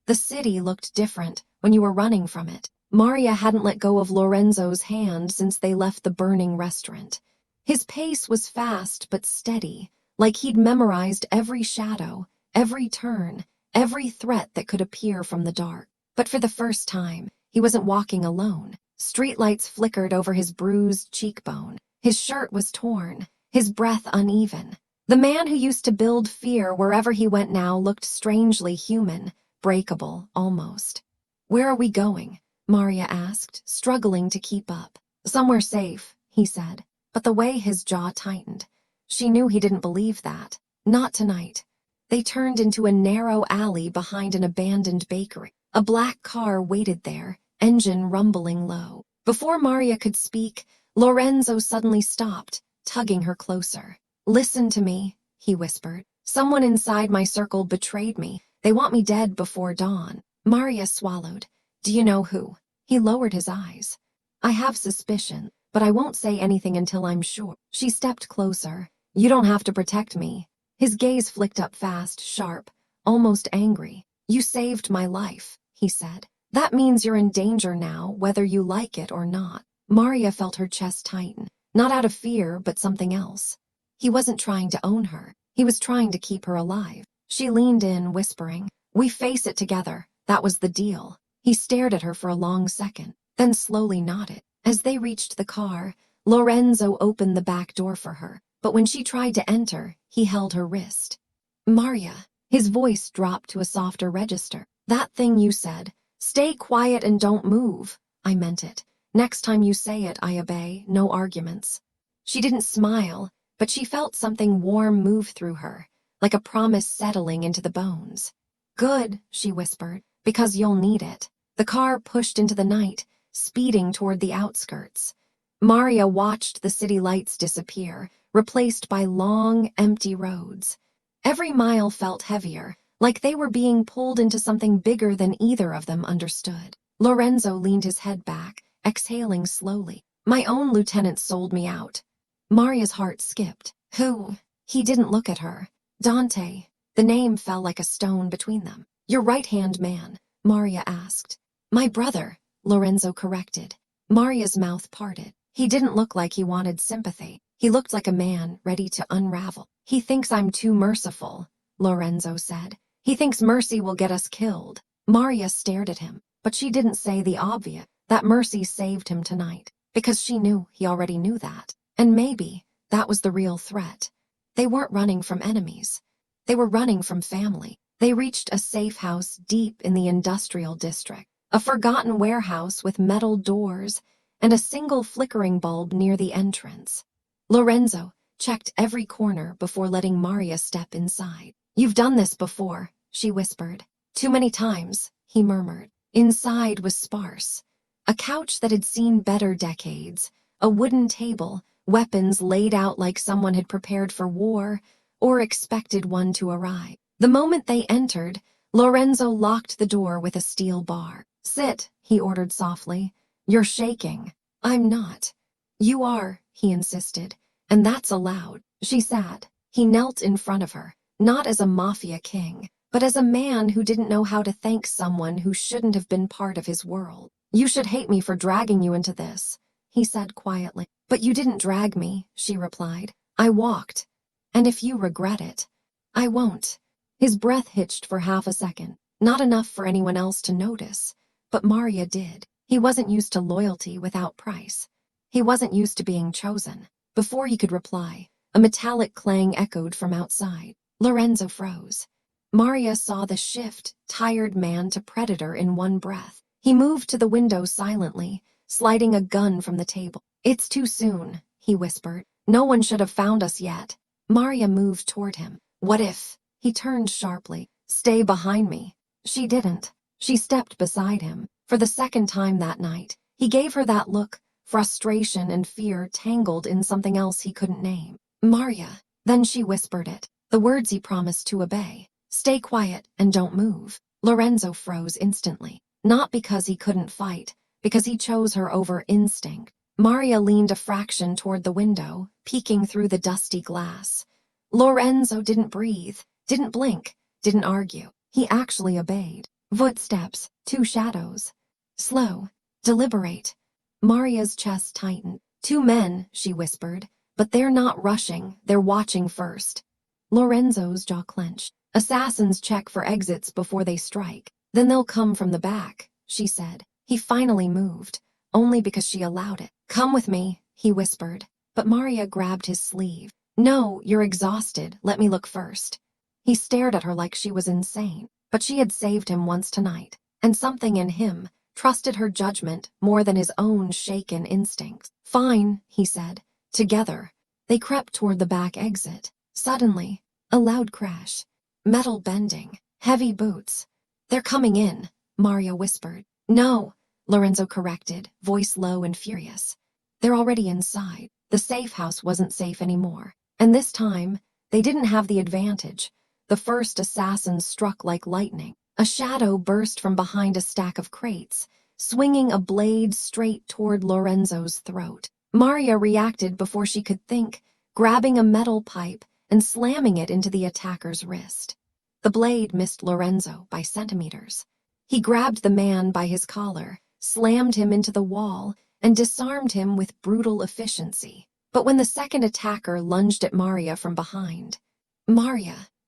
The city looked different when you were running from it. Maria hadn't let go of Lorenzo's hand since they left the burning restaurant. His pace was fast but steady, like he'd memorized every shadow, every turn, every threat that could appear from the dark. But for the first time, he wasn't walking alone. Streetlights flickered over his bruised cheekbone. His shirt was torn, his breath uneven. The man who used to build fear wherever he went now looked strangely human, breakable, almost. "Where are we going?" Maria asked, struggling to keep up. "Somewhere safe," he said, but the way his jaw tightened. She knew he didn't believe that. Not tonight. They turned into a narrow alley behind an abandoned bakery. A black car waited there, engine rumbling low. Before Maria could speak, Lorenzo suddenly stopped, tugging her closer. "Listen to me," he whispered. "Someone inside my circle betrayed me. They want me dead before dawn." Maria swallowed. "Do you know who?" He lowered his eyes. "I have suspicion, but I won't say anything until I'm sure." She stepped closer. "You don't have to protect me." His gaze flicked up fast, sharp, almost angry. "You saved my life," he said. "That means you're in danger now, whether you like it or not." Maria felt her chest tighten, not out of fear, but something else. He wasn't trying to own her. He was trying to keep her alive. She leaned in, whispering, "We face it together. That was the deal." He stared at her for a long second, then slowly nodded. As they reached the car, Lorenzo opened the back door for her, but when she tried to enter, he held her wrist. "Maria," his voice dropped to a softer register. "That thing you said, stay quiet and don't move. I meant it. Next time you say it, I obey, no arguments." She didn't smile, but she felt something warm move through her, like a promise settling into the bones. "Good," she whispered, "because you'll need it." The car pushed into the night, speeding toward the outskirts. Maria watched the city lights disappear, replaced by long, empty roads. Every mile felt heavier, like they were being pulled into something bigger than either of them understood. Lorenzo leaned his head back, exhaling slowly. "My own lieutenant sold me out." Maria's heart skipped. "Who?" He didn't look at her. "Dante." The name fell like a stone between them. "Your right-hand man?" Maria asked. "My brother," Lorenzo corrected. Maria's mouth parted. He didn't look like he wanted sympathy. He looked like a man ready to unravel. "He thinks I'm too merciful," Lorenzo said. "He thinks mercy will get us killed." Maria stared at him, but she didn't say the obvious, that mercy saved him tonight, because she knew he already knew that. And maybe that was the real threat. They weren't running from enemies. They were running from family. They reached a safe house deep in the industrial district, a forgotten warehouse with metal doors and a single flickering bulb near the entrance. Lorenzo checked every corner before letting Maria step inside. "You've done this before," she whispered. "Too many times," he murmured. Inside was sparse. A couch that had seen better decades, a wooden table, weapons laid out like someone had prepared for war or expected one to arrive. The moment they entered, Lorenzo locked the door with a steel bar. "Sit," he ordered softly. "You're shaking." "I'm not." "You are," he insisted, "and that's allowed." She sat. He knelt in front of her, not as a mafia king, but as a man who didn't know how to thank someone who shouldn't have been part of his world. "You should hate me for dragging you into this," he said quietly. "But you didn't drag me," she replied. "I walked. And if you regret it, I won't." His breath hitched for half a second, not enough for anyone else to notice, but Maria did. He wasn't used to loyalty without price. He wasn't used to being chosen. Before he could reply, a metallic clang echoed from outside. Lorenzo froze. Maria saw the shift, tired man to predator in one breath. He moved to the window silently, sliding a gun from the table. "It's too soon," he whispered. "No one should have found us yet." Maria moved toward him. "What if?" He turned sharply. "Stay behind me." She didn't. She stepped beside him. For the second time that night, he gave her that look, frustration and fear tangled in something else he couldn't name. "Maria." Then she whispered it, the words he promised to obey. "Stay quiet and don't move." Lorenzo froze instantly. Not because he couldn't fight, because he chose her over instinct. Maria leaned a fraction toward the window, peeking through the dusty glass. Lorenzo didn't breathe, didn't blink, didn't argue. He actually obeyed. Footsteps, two shadows. Slow, deliberate. Maria's chest tightened. Two men, she whispered, but they're not rushing, they're watching first. Lorenzo's jaw clenched. Assassins check for exits before they strike. Then they'll come from the back, she said. He finally moved, only because she allowed it. Come with me, he whispered, but Maria grabbed his sleeve. No, you're exhausted, let me look first. He stared at her like she was insane, but she had saved him once tonight, and something in him trusted her judgment more than his own shaken instincts. Fine, he said. Together. They crept toward the back exit. Suddenly, a loud crash. Metal bending. Heavy boots. They're coming in, Maria whispered. No, Lorenzo corrected, voice low and furious. They're already inside. The safe house wasn't safe anymore. And this time, they didn't have the advantage. The first assassin struck like lightning. A shadow burst from behind a stack of crates, swinging a blade straight toward Lorenzo's throat. Maria reacted before she could think, grabbing a metal pipe and slamming it into the attacker's wrist. The blade missed Lorenzo by centimeters. He grabbed the man by his collar, slammed him into the wall, and disarmed him with brutal efficiency. But when the second attacker lunged at Maria from behind,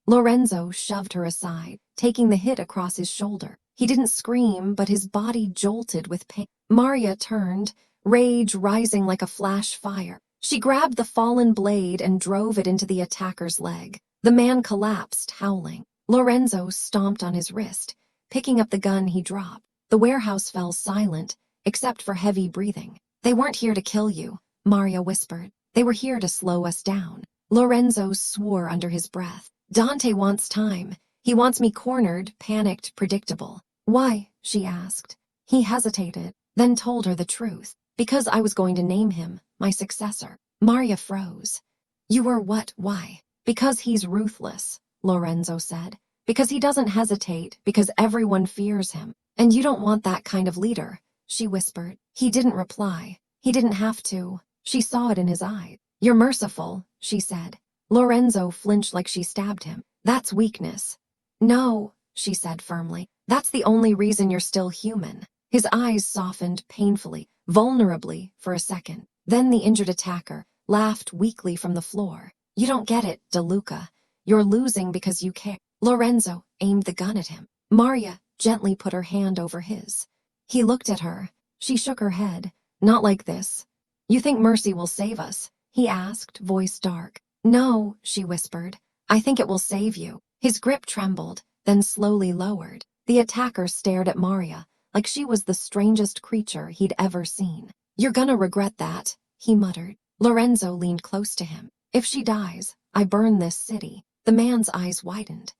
Lorenzo shoved her aside, taking the hit across his shoulder. He didn't scream, but his body jolted with pain. Maria turned, rage rising like a flash fire. She grabbed the fallen blade and drove it into the attacker's leg. The man collapsed, howling. Lorenzo stomped on his wrist, picking up the gun he dropped. The warehouse fell silent, except for heavy breathing. They weren't here to kill you, Maria whispered. They were here to slow us down. Lorenzo swore under his breath. Dante wants time. He wants me cornered, panicked, predictable. Why? She asked. He hesitated, then told her the truth. Because I was going to name him, my successor. Maria froze. You were what? Why? Because he's ruthless, Lorenzo said. Because he doesn't hesitate, because everyone fears him. And you don't want that kind of leader, she whispered. He didn't reply. He didn't have to. She saw it in his eyes. You're merciful, she said. Lorenzo flinched like she stabbed him. That's weakness. No, she said firmly. That's the only reason you're still human. His eyes softened painfully, vulnerably for a second. Then the injured attacker laughed weakly from the floor. You don't get it, DeLuca. You're losing because you care. Lorenzo aimed the gun at him. Maria gently put her hand over his. He looked at her. She shook her head. Not like this. You think mercy will save us? He asked, voice dark. No, she whispered. I think it will save you. His grip trembled, then slowly lowered. The attacker stared at Maria, like she was the strangest creature he'd ever seen. You're gonna regret that, he muttered. Lorenzo leaned close to him. If she dies, I burn this city. The man's eyes widened.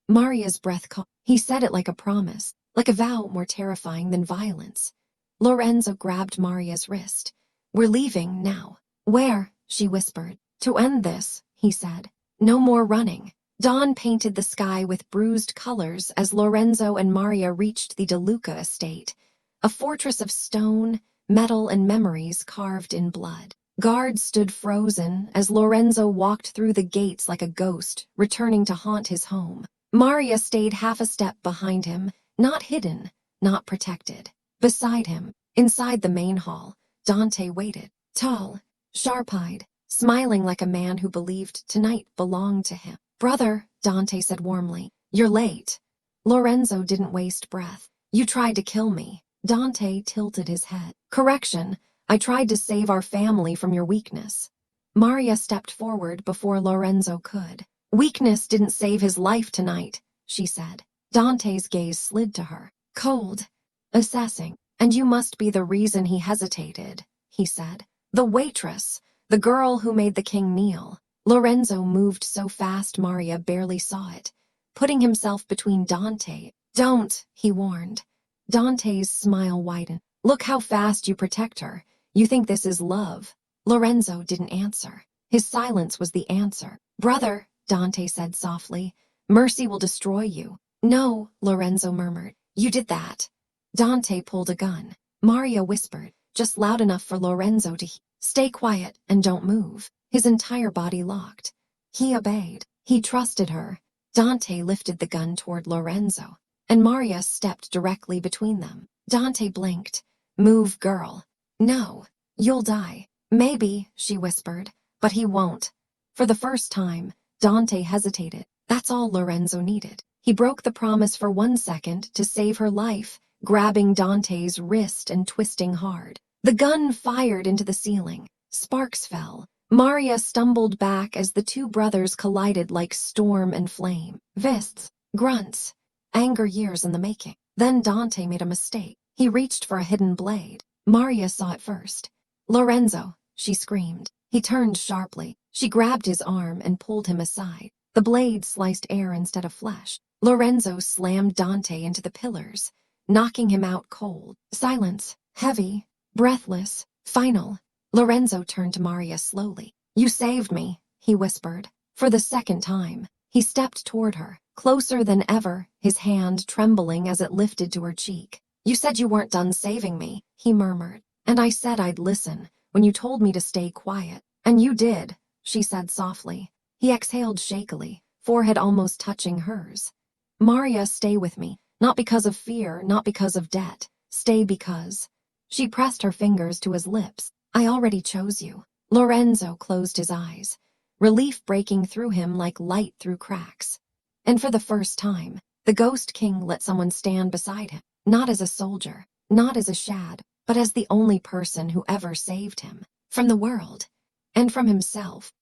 Maria's breath caught. He said it like a promise, like a vow more terrifying than violence. Lorenzo grabbed Maria's wrist. We're leaving now. Where? She whispered. To end this, he said. No more running. Dawn painted the sky with bruised colors as Lorenzo and Maria reached the DeLuca estate, a fortress of stone, metal, and memories carved in blood. Guards stood frozen as Lorenzo walked through the gates like a ghost, returning to haunt his home. Maria stayed half a step behind him, not hidden, not protected. Beside him, inside the main hall, Dante waited, tall, sharp-eyed, smiling like a man who believed tonight belonged to him. Brother, Dante said warmly, you're late. Lorenzo didn't waste breath. You tried to kill me. Dante tilted his head. Correction, I tried to save our family from your weakness. Maria stepped forward before Lorenzo could. Weakness didn't save his life tonight, she said. Dante's gaze slid to her, cold, assessing. And you must be the reason he hesitated, he said. The waitress, the girl who made the king kneel. Lorenzo moved so fast Maria barely saw it, putting himself between Dante. Don't, he warned. Dante's smile widened. Look how fast you protect her. You think this is love. Lorenzo didn't answer. His silence was the answer. Brother, Dante said softly, mercy will destroy you. No, Lorenzo murmured. You did that. Dante pulled a gun. Maria whispered, just loud enough for Lorenzo to hear. Stay quiet and don't move. His entire body locked. He obeyed. He trusted her. Dante lifted the gun toward Lorenzo. and Maria stepped directly between them. Dante blinked. "Move, girl." "No, you'll die." "Maybe," she whispered, "but he won't." For the first time, Dante hesitated. That's all Lorenzo needed. He broke the promise for 1 second to save her life, grabbing Dante's wrist and twisting hard. The gun fired into the ceiling. Sparks fell. Maria stumbled back as the two brothers collided like storm and flame. Fists, grunts, anger years in the making. Then Dante made a mistake. He reached for a hidden blade. Maria saw it first. "Lorenzo," she screamed. He turned sharply. She grabbed his arm and pulled him aside. The blade sliced air instead of flesh. Lorenzo slammed Dante into the pillars, knocking him out cold. Silence, heavy, breathless, final. Lorenzo turned to Maria slowly. "You saved me," he whispered. For the second time, he stepped toward her, closer than ever, his hand trembling as it lifted to her cheek. "You said you weren't done saving me," he murmured. "And I said I'd listen when you told me to stay quiet. And you did," she said softly. He exhaled shakily, forehead almost touching hers. "Maria, stay with me. Not because of fear, not because of debt. Stay because..." She pressed her fingers to his lips. "I already chose you." Lorenzo closed his eyes, relief breaking through him like light through cracks. And for the first time, the Ghost King let someone stand beside him, not as a soldier, not as a shad, but as the only person who ever saved him. From the world. And from himself.